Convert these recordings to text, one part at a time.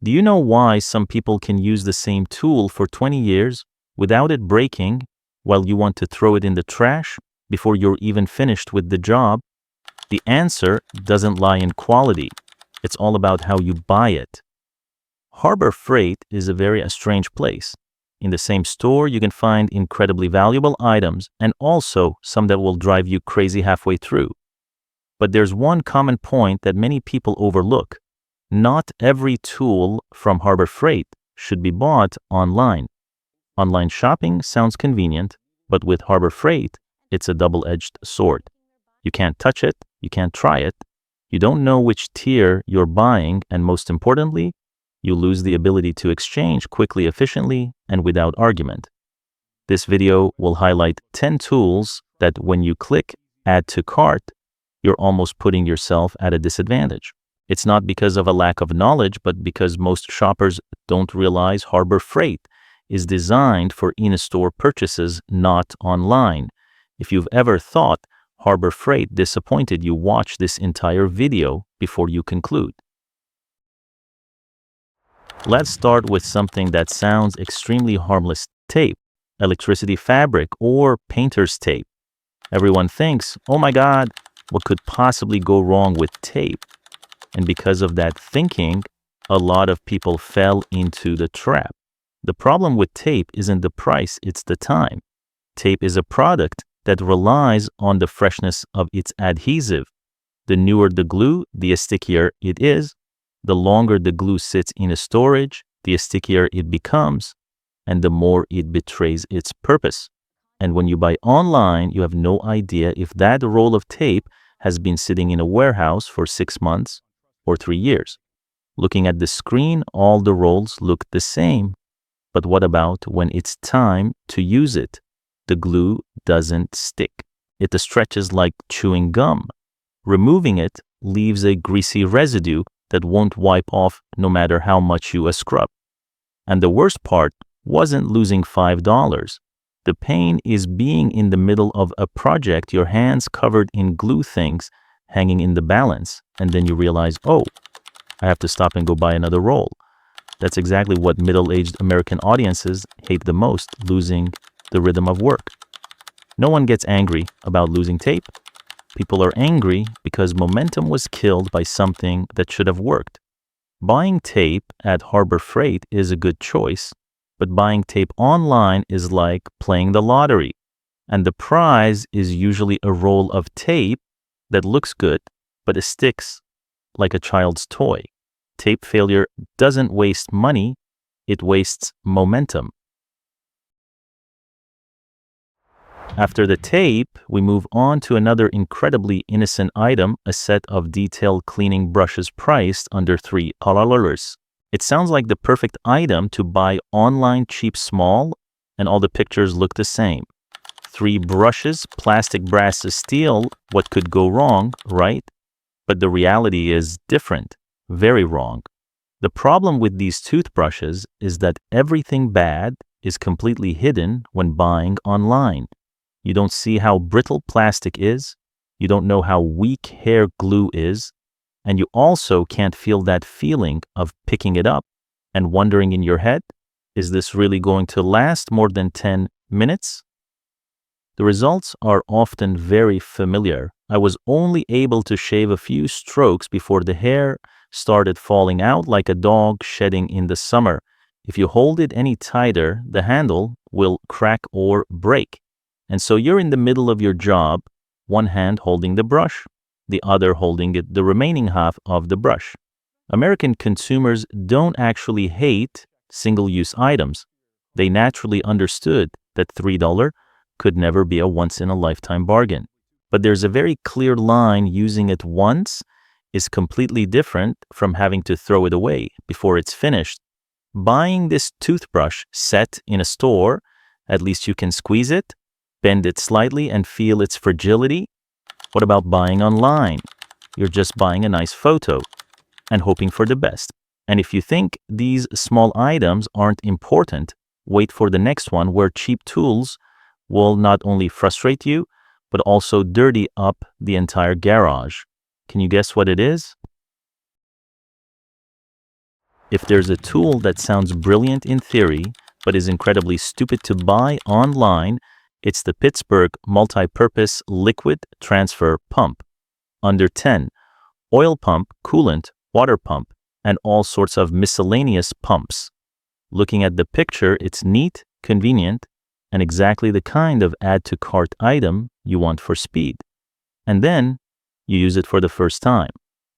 Do you know why some people can use the same tool for 20 years without it breaking while you want to throw it in the trash before you're even finished with the job? The answer doesn't lie in quality. It's all about how you buy it. Harbor Freight is a very strange place. In the same store, you can find incredibly valuable items and also some that will drive you crazy halfway through. But there's one common point that many people overlook. Not every tool from Harbor Freight should be bought online. Online shopping sounds convenient, but with Harbor Freight, it's a double-edged sword. You can't touch it, you can't try it, you don't know which tier you're buying, and most importantly, you lose the ability to exchange quickly, efficiently, and without argument. This video will highlight 10 tools that when you click Add to Cart, you're almost putting yourself at a disadvantage. It's not because of a lack of knowledge, but because most shoppers don't realize Harbor Freight is designed for in-store purchases, not online. If you've ever thought Harbor Freight disappointed you, watch this entire video before you conclude. Let's start with something that sounds extremely harmless: tape, electricity fabric, or painter's tape. Everyone thinks, oh my God, what could possibly go wrong with tape? And because of that thinking, a lot of people fell into the trap. The problem with tape isn't the price, it's the time. Tape is a product that relies on the freshness of its adhesive. The newer the glue, the stickier it is. The longer the glue sits in a storage, the stickier it becomes, and the more it betrays its purpose. And when you buy online, you have no idea if that roll of tape has been sitting in a warehouse for 6 months or 3 years. Looking at the screen, all the rolls look the same. But what about when it's time to use it? The glue doesn't stick. It stretches like chewing gum. Removing it leaves a greasy residue that won't wipe off no matter how much you scrub. And the worst part wasn't losing $5. The pain is being in the middle of a project, your hands covered in glue things hanging in the balance, and then you realize, oh, I have to stop and go buy another roll. That's exactly what middle-aged American audiences hate the most: losing the rhythm of work. No one gets angry about losing tape. People are angry because momentum was killed by something that should have worked. Buying tape at Harbor Freight is a good choice, but buying tape online is like playing the lottery. And the prize is usually a roll of tape that looks good, but it sticks like a child's toy. Tape failure doesn't waste money, it wastes momentum. After the tape, we move on to another incredibly innocent item, a set of detailed cleaning brushes priced under $3. It sounds like the perfect item to buy online, cheap, small, and all the pictures look the same. 3 brushes, plastic, brass, steel. What could go wrong, right? But the reality is different, very wrong. The problem with these toothbrushes is that everything bad is completely hidden when buying online. You don't see how brittle plastic is, you don't know how weak hair glue is, and you also can't feel that feeling of picking it up and wondering in your head, is this really going to last more than 10 minutes? The results are often very familiar. I was only able to shave a few strokes before the hair started falling out like a dog shedding in the summer. If you hold it any tighter, the handle will crack or break. And so you're in the middle of your job, one hand holding the brush, the other holding the remaining half of the brush. American consumers don't actually hate single-use items. They naturally understood that $3 could never be a once-in-a-lifetime bargain. But there's a very clear line: using it once is completely different from having to throw it away before it's finished. Buying this toothbrush set in a store, at least you can squeeze it, bend it slightly, and feel its fragility. What about buying online? You're just buying a nice photo and hoping for the best. And if you think these small items aren't important, wait for the next one, where cheap tools will not only frustrate you, but also dirty up the entire garage. Can you guess what it is? If there's a tool that sounds brilliant in theory, but is incredibly stupid to buy online, it's the Pittsburgh Multi-Purpose Liquid Transfer Pump. Under 10, oil pump, coolant, water pump, and all sorts of miscellaneous pumps. Looking at the picture, it's neat, convenient, and exactly the kind of add-to-cart item you want for speed. And then you use it for the first time.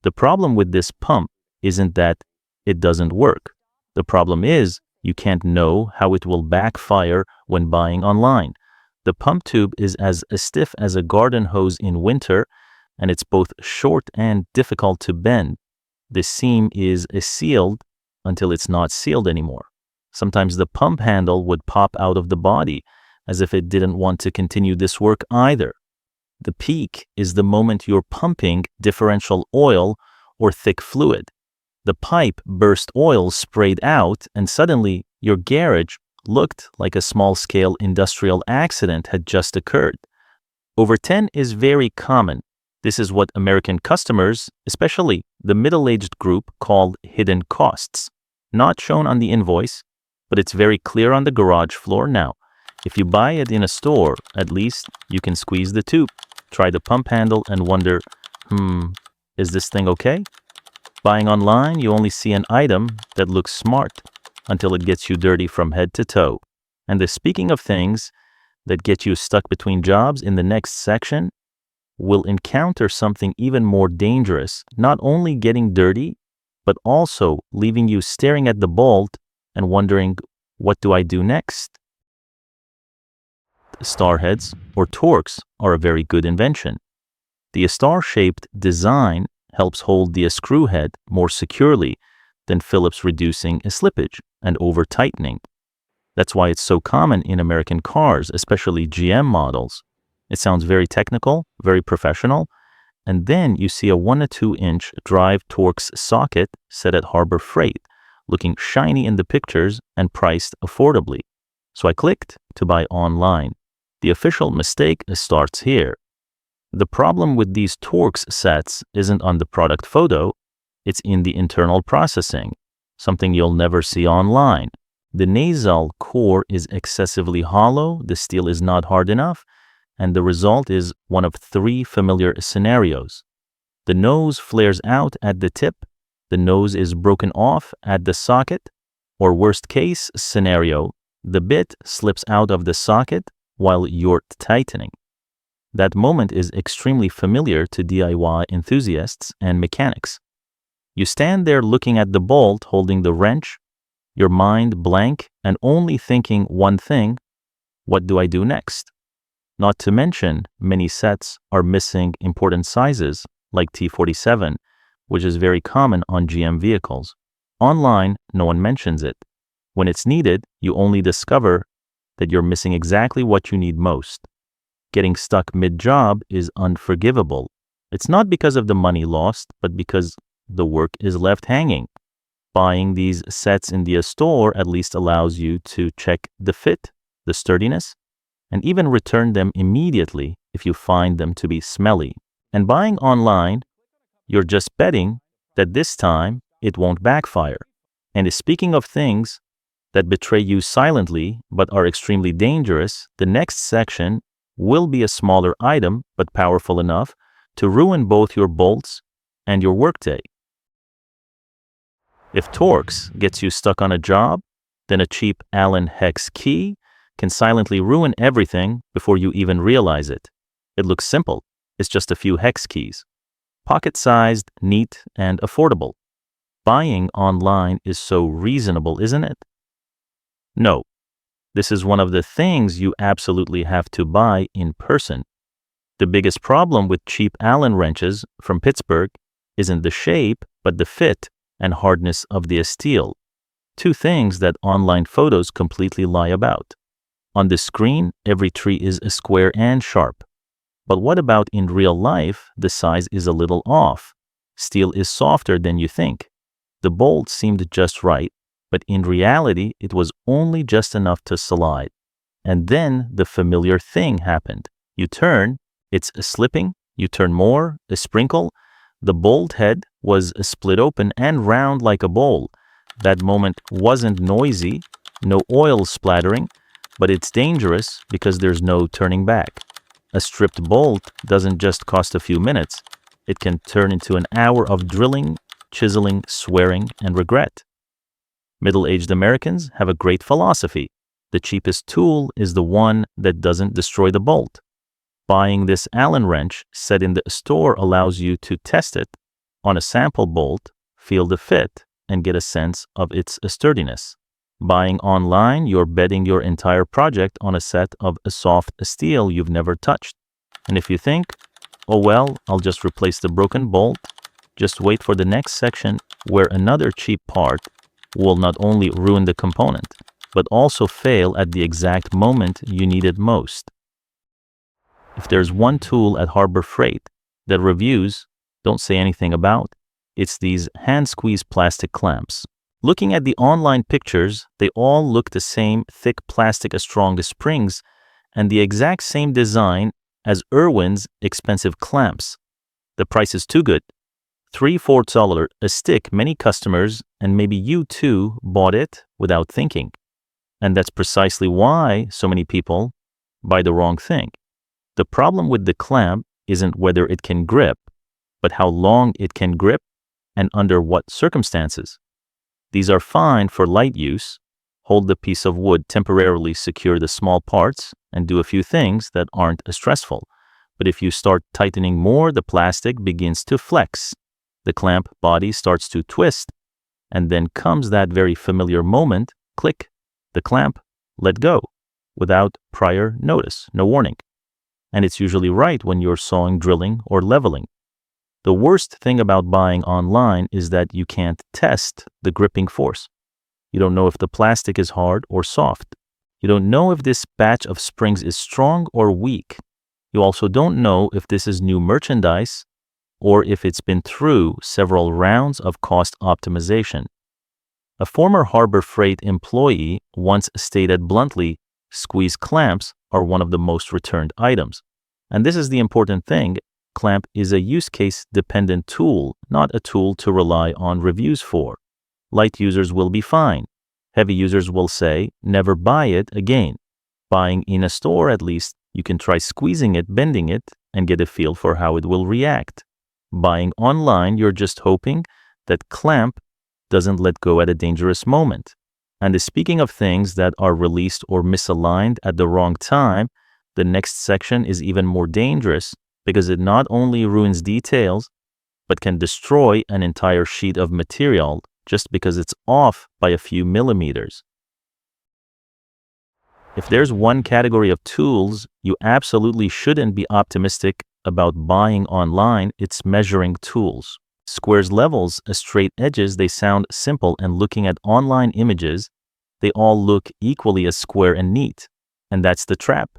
The problem with this pump isn't that it doesn't work. The problem is you can't know how it will backfire when buying online. The pump tube is as stiff as a garden hose in winter, and it's both short and difficult to bend. The seam is sealed until it's not sealed anymore. Sometimes the pump handle would pop out of the body, as if it didn't want to continue this work either. The peak is the moment you're pumping differential oil or thick fluid. The pipe burst oil sprayed out, and suddenly your garage looked like a small-scale industrial accident had just occurred. Over 10 is very common. This is what American customers, especially the middle-aged group, call hidden costs. Not shown on the invoice, but it's very clear on the garage floor now. If you buy it in a store, at least you can squeeze the tube, try the pump handle, and wonder, is this thing okay? Buying online, you only see an item that looks smart until it gets you dirty from head to toe. And speaking of things that get you stuck between jobs, in the next section, we'll encounter something even more dangerous, not only getting dirty, but also leaving you staring at the bolt and wondering, what do I do next? Star heads, or Torx, are a very good invention. The star-shaped design helps hold the screw head more securely than Phillips, reducing slippage and over-tightening. That's why it's so common in American cars, especially GM models. It sounds very technical, very professional, and then you see a 1 to 2 inch drive Torx socket set at Harbor Freight, looking shiny in the pictures and priced affordably. So I clicked to buy online. The official mistake starts here. The problem with these Torx sets isn't on the product photo, it's in the internal processing, something you'll never see online. The nasal core is excessively hollow, the steel is not hard enough, and the result is one of 3 familiar scenarios. The nose flares out at the tip, the nose is broken off at the socket, or worst case scenario, the bit slips out of the socket while you're tightening. That moment is extremely familiar to DIY enthusiasts and mechanics. You stand there looking at the bolt, holding the wrench, your mind blank and only thinking one thing, what do I do next? Not to mention, many sets are missing important sizes like T47, which is very common on GM vehicles. Online, no one mentions it. When it's needed, you only discover that you're missing exactly what you need most. Getting stuck mid-job is unforgivable. It's not because of the money lost, but because the work is left hanging. Buying these sets in the store at least allows you to check the fit, the sturdiness, and even return them immediately if you find them to be smelly. And buying online, you're just betting that this time it won't backfire. And speaking of things that betray you silently but are extremely dangerous, the next section will be a smaller item but powerful enough to ruin both your bolts and your workday. If Torx gets you stuck on a job, then a cheap Allen hex key can silently ruin everything before you even realize it. It looks simple. It's just a few hex keys. Pocket-sized, neat, and affordable. Buying online is so reasonable, isn't it? No. This is one of the things you absolutely have to buy in person. The biggest problem with cheap Allen wrenches from Pittsburgh isn't the shape, but the fit and hardness of the steel. 2 things that online photos completely lie about. On the screen, every tree is square and sharp. But what about in real life? The size is a little off. Steel is softer than you think. The bolt seemed just right, but in reality, it was only just enough to slide. And then the familiar thing happened. You turn, it's slipping, you turn more, a sprinkle. The bolt head was split open and round like a bowl. That moment wasn't noisy, no oil splattering, but it's dangerous because there's no turning back. A stripped bolt doesn't just cost a few minutes. It can turn into an hour of drilling, chiseling, swearing, and regret. Middle-aged Americans have a great philosophy. The cheapest tool is the one that doesn't destroy the bolt. Buying this Allen wrench set in the store allows you to test it on a sample bolt, feel the fit, and get a sense of its sturdiness. Buying online, you're betting your entire project on a set of a soft steel you've never touched. And if you think, oh well, I'll just replace the broken bolt, just wait for the next section where another cheap part will not only ruin the component, but also fail at the exact moment you need it most. If there's one tool at Harbor Freight that reviews don't say anything about, it's these hand-squeeze plastic clamps. Looking at the online pictures, they all look the same thick plastic strong springs and the exact same design as Irwin's expensive clamps. The price is too good. $3-4 a stick. Many customers, and maybe you too, bought it without thinking. And that's precisely why so many people buy the wrong thing. The problem with the clamp isn't whether it can grip, but how long it can grip and under what circumstances. These are fine for light use. Hold the piece of wood, temporarily secure the small parts, and do a few things that aren't as stressful. But if you start tightening more, the plastic begins to flex. The clamp body starts to twist, and then comes that very familiar moment, click, the clamp let go, without prior notice, no warning. And it's usually right when you're sawing, drilling, or leveling. The worst thing about buying online is that you can't test the gripping force. You don't know if the plastic is hard or soft. You don't know if this batch of springs is strong or weak. You also don't know if this is new merchandise or if it's been through several rounds of cost optimization. A former Harbor Freight employee once stated bluntly, squeeze clamps are one of the most returned items. And this is the important thing. Clamp is a use case dependent tool, not a tool to rely on reviews for. Light users will be fine. Heavy users will say, never buy it again. Buying in a store, at least, you can try squeezing it, bending it, and get a feel for how it will react. Buying online, you're just hoping that clamp doesn't let go at a dangerous moment. And speaking of things that are released or misaligned at the wrong time, the next section is even more dangerous because it not only ruins details, but can destroy an entire sheet of material just because it's off by a few millimeters. If there's one category of tools you absolutely shouldn't be optimistic about buying online, it's measuring tools. Squares, levels, straight edges, they sound simple, and looking at online images, they all look equally as square and neat. And that's the trap.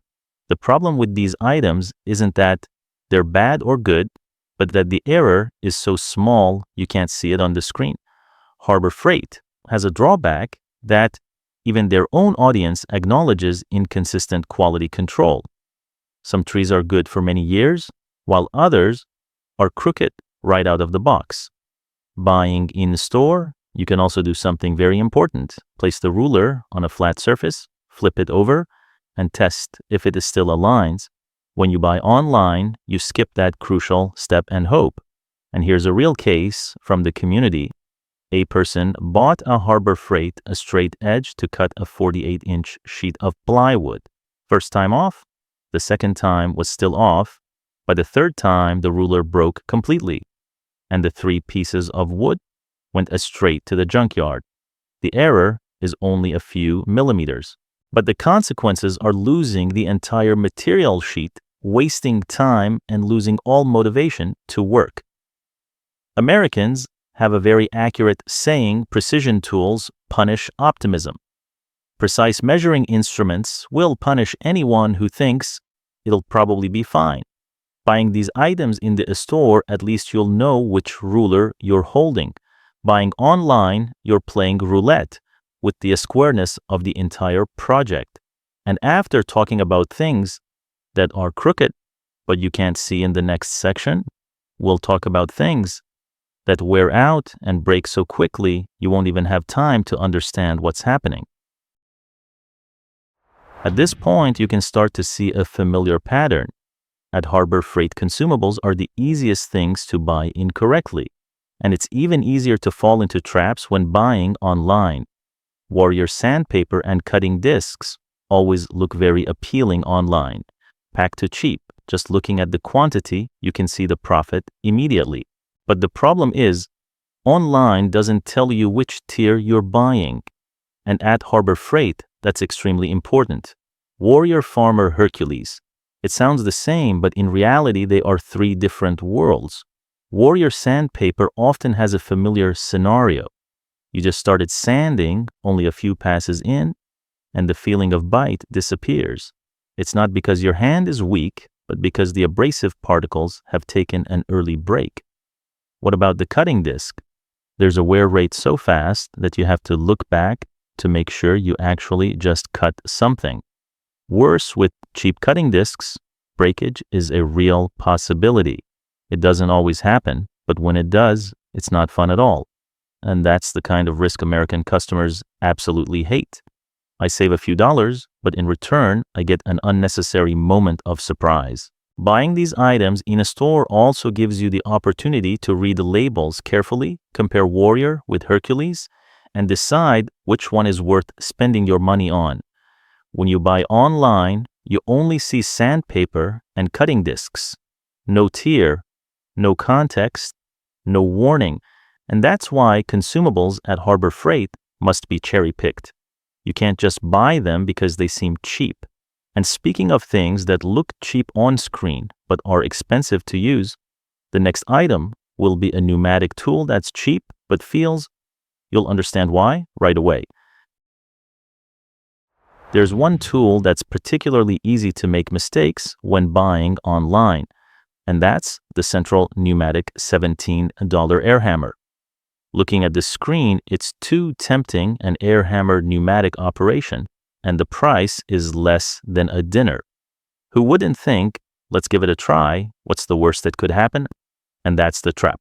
The problem with these items isn't that they're bad or good, but that the error is so small you can't see it on the screen. Harbor Freight has a drawback that even their own audience acknowledges inconsistent quality control. Some trees are good for many years, while others are crooked right out of the box. Buying in store, you can also do something very important. Place the ruler on a flat surface, flip it over, and test if it still aligns. When you buy online, you skip that crucial step and hope. And here's a real case from the community. A person bought a Harbor Freight a straight edge to cut a 48-inch sheet of plywood. First time off, the second time was still off. By the third time, the ruler broke completely, and the 3 pieces of wood went straight to the junkyard. The error is only a few millimeters, but the consequences are losing the entire material sheet, wasting time, and losing all motivation to work. Americans have a very accurate saying, precision tools punish optimism. Precise measuring instruments will punish anyone who thinks it'll probably be fine. Buying these items in the store, at least you'll know which ruler you're holding. Buying online, you're playing roulette with the squareness of the entire project. And after talking about things that are crooked, but you can't see in the next section, we'll talk about things that wear out and break so quickly you won't even have time to understand what's happening. At this point, you can start to see a familiar pattern. At Harbor Freight, consumables are the easiest things to buy incorrectly, and it's even easier to fall into traps when buying online. Warrior sandpaper and cutting discs always look very appealing online. Packed to cheap, just looking at the quantity, you can see the profit immediately. But the problem is, online doesn't tell you which tier you're buying. And at Harbor Freight, that's extremely important. Warrior Farmer Hercules. It sounds the same, but in reality, they are three different worlds. Warrior sandpaper often has a familiar scenario. You just started sanding, only a few passes in, and the feeling of bite disappears. It's not because your hand is weak, but because the abrasive particles have taken an early break. What about the cutting disc? There's a wear rate so fast that you have to look back to make sure you actually just cut something. Worse, with cheap cutting discs, breakage is a real possibility. It doesn't always happen, but when it does, it's not fun at all. And that's the kind of risk American customers absolutely hate. I save a few dollars, but in return, I get an unnecessary moment of surprise. Buying these items in a store also gives you the opportunity to read the labels carefully, compare Warrior with Hercules, and decide which one is worth spending your money on. When you buy online, you only see sandpaper and cutting discs. No tier, no context, no warning. And that's why consumables at Harbor Freight must be cherry-picked. You can't just buy them because they seem cheap. And speaking of things that look cheap on screen but are expensive to use, the next item will be a pneumatic tool that's cheap but feels, you'll understand why right away. There's one tool that's particularly easy to make mistakes when buying online, and that's the Central Pneumatic $17 air hammer. Looking at the screen, it's too tempting an air hammer pneumatic operation, and the price is less than a dinner. Who wouldn't think, let's give it a try, what's the worst that could happen? And that's the trap.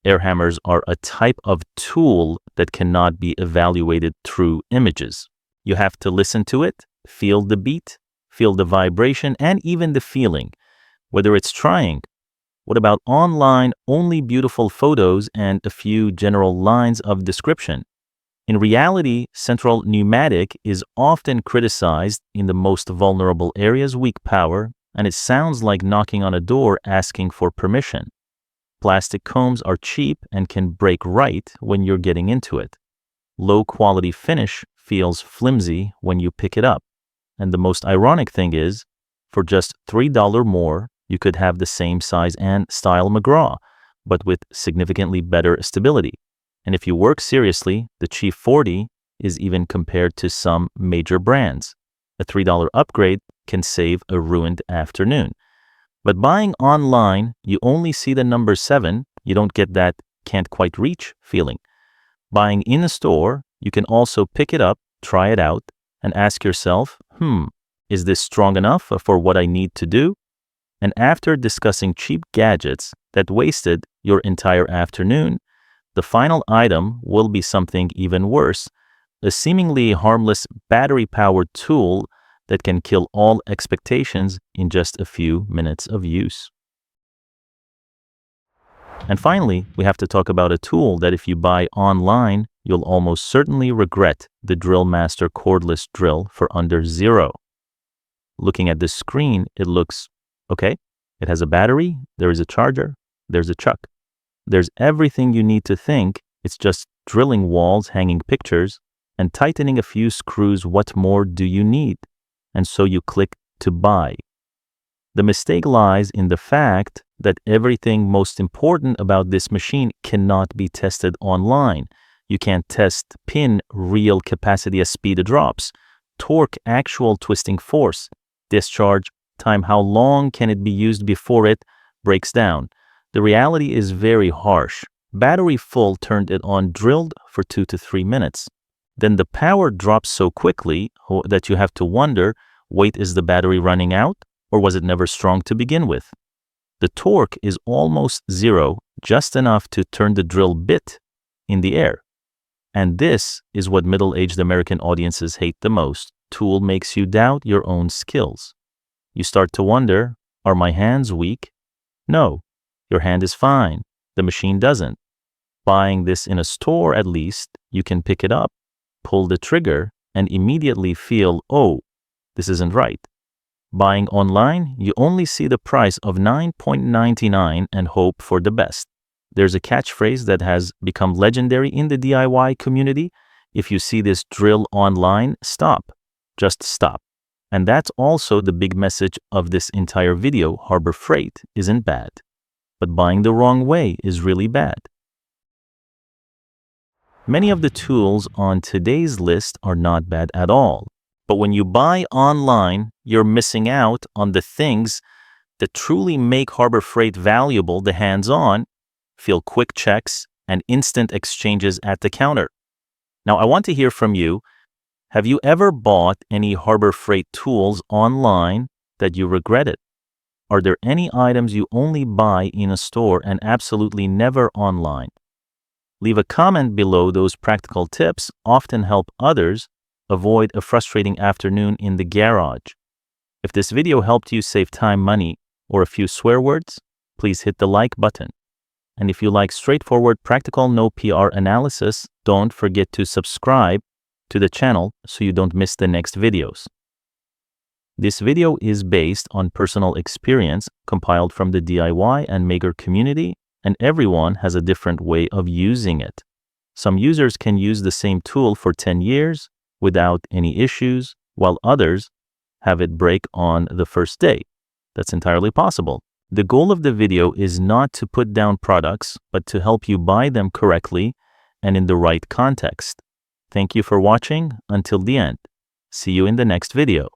Air hammers are a type of tool that cannot be evaluated through images. You have to listen to it, feel the beat, feel the vibration, and even the feeling, whether it's trying. What about online, only beautiful photos and a few general lines of description? In reality, Central Pneumatic is often criticized in the most vulnerable areas, weak power, and it sounds like knocking on a door asking for permission. Plastic combs are cheap and can break right when you're getting into it. Low quality finish feels flimsy when you pick it up. And the most ironic thing is, for just $3 more, you could have the same size and style McGraw, but with significantly better stability. And if you work seriously, the Chief 40 is even compared to some major brands. A $3 upgrade can save a ruined afternoon. But buying online, you only see the number 7. You don't get that can't quite reach feeling. Buying in a store, you can also pick it up, try it out, and ask yourself, is this strong enough for what I need to do? And after discussing cheap gadgets that wasted your entire afternoon, the final item will be something even worse, a seemingly harmless battery-powered tool that can kill all expectations in just a few minutes of use. And finally, we have to talk about a tool that if you buy online, you'll almost certainly regret, the Drill Master Cordless drill for under $0. Looking at the screen, it looks okay. It has a battery, there is a charger, there's a chuck. There's everything you need to think. It's just drilling walls, hanging pictures, and tightening a few screws. What more do you need? And so you click to buy. The mistake lies in the fact that everything most important about this machine cannot be tested online. You can't test pin real capacity as speed drops, torque actual twisting force, discharge time, how long can it be used before it breaks down. The reality is very harsh. Battery full, turned it on, drilled for 2 to 3 minutes. Then the power drops so quickly that you have to wonder, wait, is the battery running out? Or was it never strong to begin with? The torque is almost zero, just enough to turn the drill bit in the air. And this is what middle-aged American audiences hate the most. Tool makes you doubt your own skills. You start to wonder, are my hands weak? No, your hand is fine. The machine doesn't. Buying this in a store, at least, you can pick it up, pull the trigger, and immediately feel, oh, this isn't right. Buying online, you only see the price of $9.99 and hope for the best. There's a catchphrase that has become legendary in the DIY community. If you see this drill online, stop. Just stop. And that's also the big message of this entire video. Harbor Freight isn't bad, but buying the wrong way is really bad. Many of the tools on today's list are not bad at all. But when you buy online, you're missing out on the things that truly make Harbor Freight valuable: the hands-on, feel quick checks, and instant exchanges at the counter. Now, I want to hear from you. Have you ever bought any Harbor Freight tools online that you regretted? Are there any items you only buy in a store and absolutely never online? Leave a comment below. Those practical tips often help others avoid a frustrating afternoon in the garage. If this video helped you save time, money, or a few swear words, please hit the like button. And if you like straightforward, practical, no PR analysis, don't forget to subscribe to the channel so you don't miss the next videos. This video is based on personal experience compiled from the DIY and maker community, and everyone has a different way of using it. Some users can use the same tool for 10 years without any issues, while others have it break on the first day. That's entirely possible. The goal of the video is not to put down products, but to help you buy them correctly and in the right context. Thank you for watching until the end. See you in the next video.